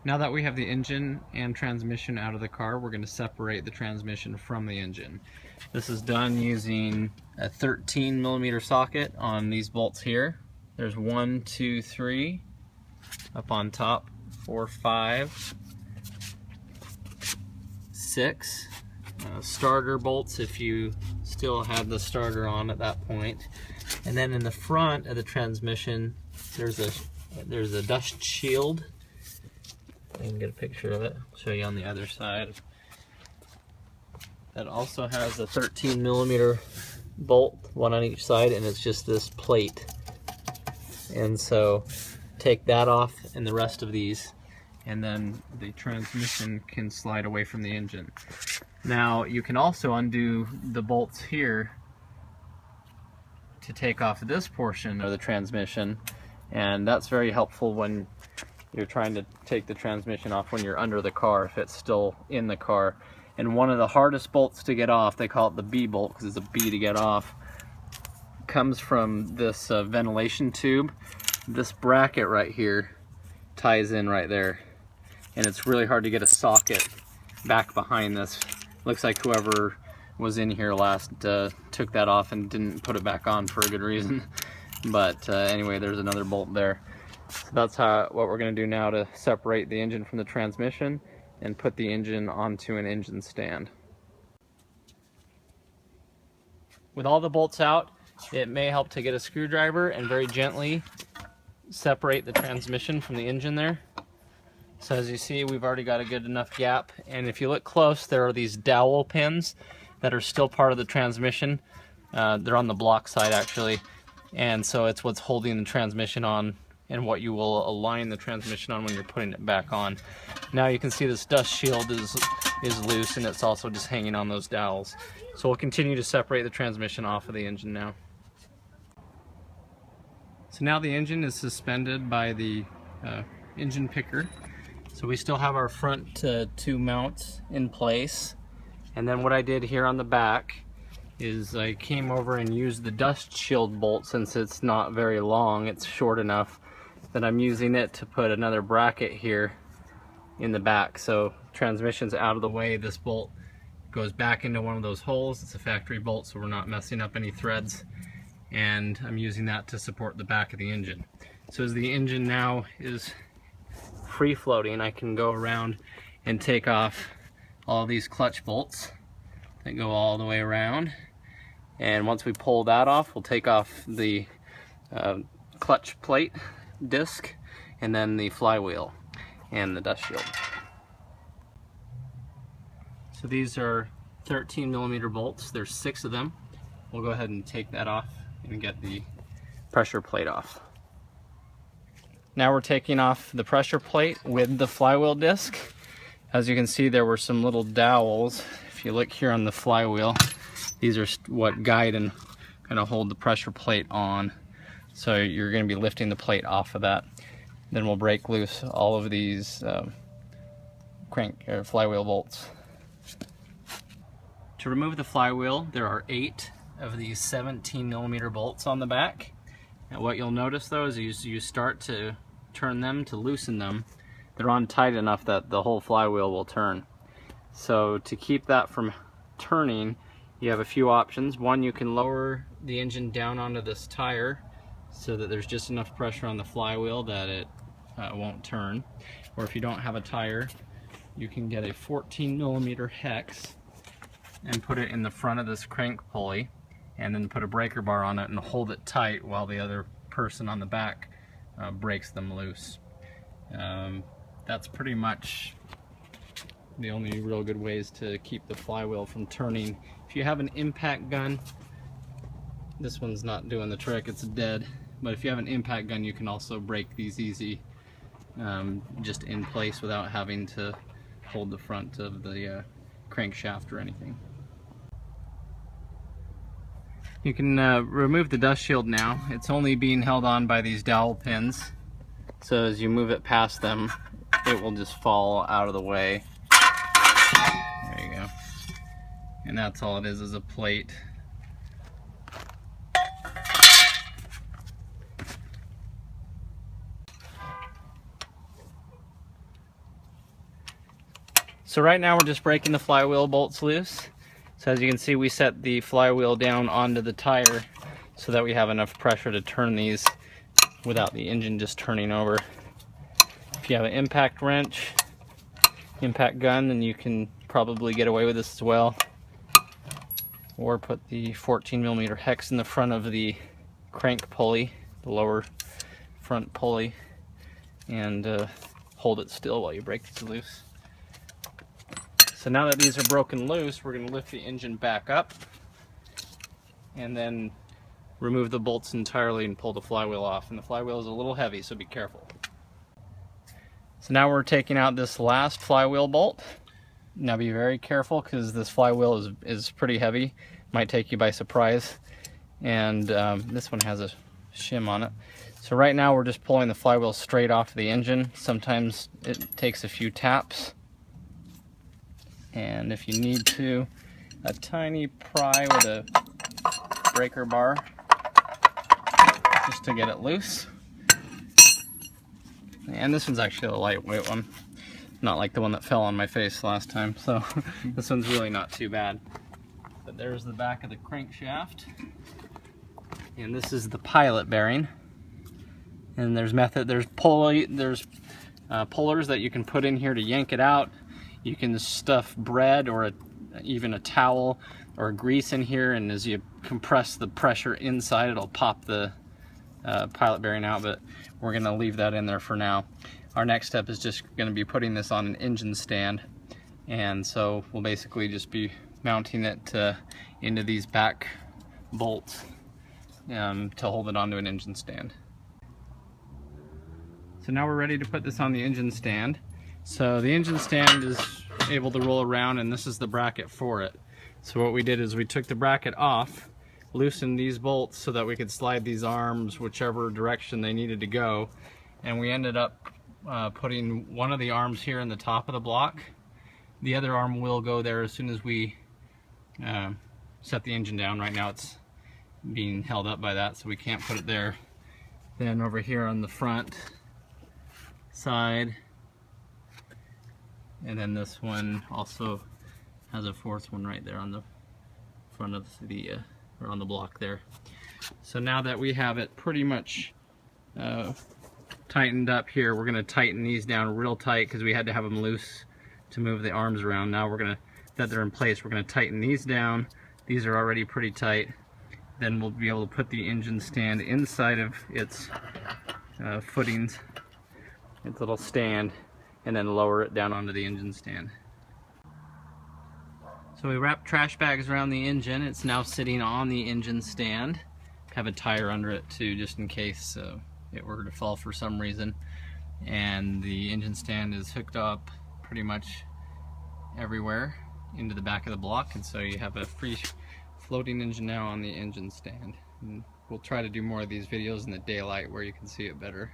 Now that we have the engine and transmission out of the car, we're going to separate the transmission from the engine. This is done using a 13mm socket on these bolts here. There's 1, 2, 3 up on top, 4, 5, 6 starter bolts if you still have the starter on at that point. And then in the front of the transmission, there's a dust shield. I can get a picture of it, show you on the other side. That also has a 13mm bolt, one on each side, and it's just this plate. And so take that off and the rest of these, and then the transmission can slide away from the engine. Now you can also undo the bolts here to take off this portion of the transmission, and that's very helpful when you're trying to take the transmission off when you're under the car, if it's still in the car. And one of the hardest bolts to get off, they call it the B bolt because it's a B to get off, comes from this ventilation tube. This bracket right here ties in right there, and it's really hard to get a socket back behind this. Looks like whoever was in here last took that off and didn't put it back on for a good reason. But anyway, there's another bolt there. So that's what we're going to do now to separate the engine from the transmission and put the engine onto an engine stand. With all the bolts out, it may help to get a screwdriver and very gently separate the transmission from the engine there. So as you see, we've already got a good enough gap, and if you look close, there are these dowel pins that are still part of the transmission. They're on the block side actually, and so it's what's holding the transmission on and what you will align the transmission on when you're putting it back on. Now you can see this dust shield is loose, and it's also just hanging on those dowels. So we'll continue to separate the transmission off of the engine now. So now the engine is suspended by the engine picker. So we still have our front two mounts in place. And then what I did here on the back is I came over and used the dust shield bolt. Since it's not very long, it's short enough that I'm using it to put another bracket here in the back. So transmission's out of the way, this bolt goes back into one of those holes. It's a factory bolt, so we're not messing up any threads. And I'm using that to support the back of the engine. So as the engine now is free floating, I can go around and take off all these clutch bolts that go all the way around. And once we pull that off, we'll take off the clutch plate disc and then the flywheel and the dust shield. So these are 13mm bolts. There's 6 of them. We'll go ahead and take that off and get the pressure plate off. Now we're taking off the pressure plate with the flywheel disc. As you can see, there were some little dowels. If you look here on the flywheel, these are what guide and kind of hold the pressure plate on. So you're going to be lifting the plate off of that. Then we'll break loose all of these flywheel bolts. To remove the flywheel, there are 8 of these 17mm bolts on the back. And what you'll notice though is you start to turn them to loosen them. They're on tight enough that the whole flywheel will turn. So to keep that from turning, you have a few options. One, you can lower the engine down onto this tire so that there's just enough pressure on the flywheel that it won't turn. Or if you don't have a tire, you can get a 14mm hex and put it in the front of this crank pulley, and then put a breaker bar on it and hold it tight while the other person on the back breaks them loose. That's pretty much the only real good ways to keep the flywheel from turning. If you have an impact gun, this one's not doing the trick, it's dead. But if you have an impact gun, you can also break these easy, just in place without having to hold the front of the crankshaft or anything. You can remove the dust shield now. It's only being held on by these dowel pins. So as you move it past them, it will just fall out of the way. There you go. And that's all it is a plate. So right now we're just breaking the flywheel bolts loose. So as you can see, we set the flywheel down onto the tire so that we have enough pressure to turn these without the engine just turning over. If you have an impact wrench, impact gun, then you can probably get away with this as well. Or put the 14mm hex in the front of the crank pulley, the lower front pulley, and hold it still while you break these loose. So now that these are broken loose, we're going to lift the engine back up and then remove the bolts entirely and pull the flywheel off. And the flywheel is a little heavy, so be careful. So now we're taking out this last flywheel bolt. Now be very careful because this flywheel is pretty heavy. Might take you by surprise. And this one has a shim on it. So right now we're just pulling the flywheel straight off the engine. Sometimes it takes a few taps. And if you need to, a tiny pry with a breaker bar just to get it loose. And this one's actually a lightweight one, not like the one that fell on my face last time, so this one's really not too bad. But there's the back of the crankshaft, and this is the pilot bearing. And there's pullers that you can put in here to yank it out. You can stuff bread or even a towel or grease in here, and as you compress the pressure inside, it'll pop the pilot bearing out, but we're going to leave that in there for now. Our next step is just going to be putting this on an engine stand, and so we'll basically just be mounting it into these back bolts to hold it onto an engine stand. So now we're ready to put this on the engine stand. So the engine stand is able to roll around, and this is the bracket for it. So what we did is we took the bracket off, loosened these bolts so that we could slide these arms whichever direction they needed to go, and we ended up putting one of the arms here in the top of the block. The other arm will go there as soon as we set the engine down. Right now it's being held up by that, so we can't put it there. Then over here on the front side, and then this one also has a fourth one right there on the front of the or on the block there. So now that we have it pretty much tightened up here, we're going to tighten these down real tight because we had to have them loose to move the arms around. Now that they're in place, we're going to tighten these down. These are already pretty tight. Then we'll be able to put the engine stand inside of its footings, its little stand, and then lower it down onto the engine stand. So we wrapped trash bags around the engine. It's now sitting on the engine stand. Have a tire under it too, just in case it were to fall for some reason. And the engine stand is hooked up pretty much everywhere into the back of the block, and so you have a free floating engine now on the engine stand. And we'll try to do more of these videos in the daylight where you can see it better.